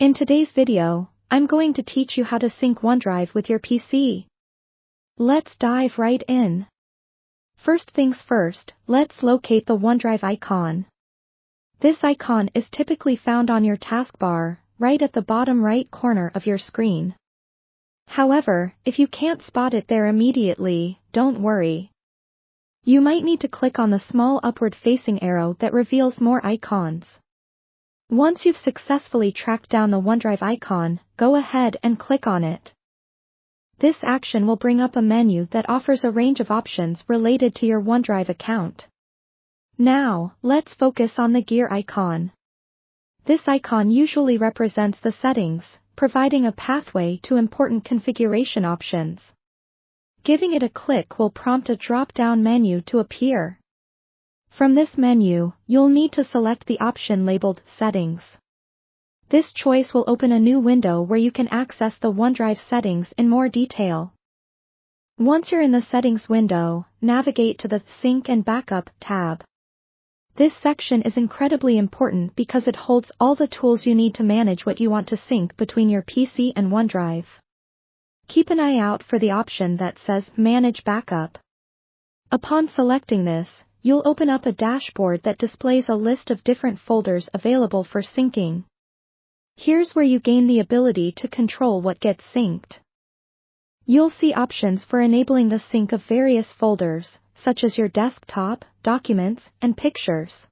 In today's video, I'm going to teach you how to sync OneDrive with your PC. Let's dive right in. First things first, let's locate the OneDrive icon. This icon is typically found on your taskbar, right at the bottom right corner of your screen. However, if you can't spot it there immediately, don't worry. You might need to click on the small upward-facing arrow that reveals more icons. Once you've successfully tracked down the OneDrive icon, go ahead and click on it. This action will bring up a menu that offers a range of options related to your OneDrive account. Now, let's focus on the gear icon. This icon usually represents the settings, providing a pathway to important configuration options. Giving it a click will prompt a drop-down menu to appear. From this menu, you'll need to select the option labeled Settings. This choice will open a new window where you can access the OneDrive settings in more detail. Once you're in the Settings window, navigate to the Sync and Backup tab. This section is incredibly important because it holds all the tools you need to manage what you want to sync between your PC and OneDrive. Keep an eye out for the option that says Manage Backup. Upon selecting this, you'll open up a dashboard that displays a list of different folders available for syncing. Here's where you gain the ability to control what gets synced. You'll see options for enabling the sync of various folders, such as your desktop, documents, and pictures.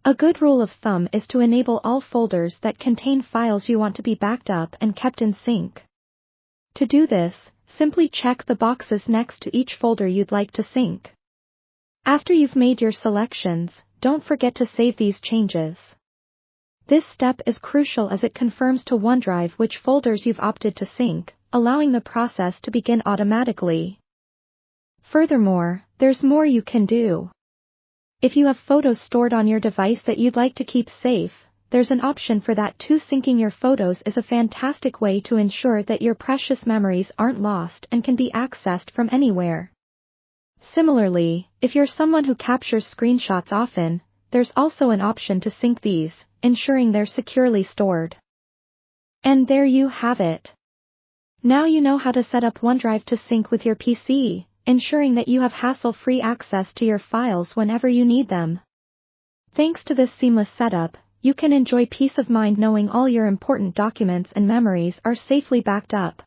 A good rule of thumb is to enable all folders that contain files you want to be backed up and kept in sync. To do this, simply check the boxes next to each folder you'd like to sync. After you've made your selections, don't forget to save these changes. This step is crucial as it confirms to OneDrive which folders you've opted to sync, allowing the process to begin automatically. Furthermore, there's more you can do. If you have photos stored on your device that you'd like to keep safe, there's an option for that too. Syncing your photos is a fantastic way to ensure that your precious memories aren't lost and can be accessed from anywhere. Similarly, if you're someone who captures screenshots often, there's also an option to sync these, ensuring they're securely stored. And there you have it. Now you know how to set up OneDrive to sync with your PC, ensuring that you have hassle-free access to your files whenever you need them. Thanks to this seamless setup, you can enjoy peace of mind knowing all your important documents and memories are safely backed up.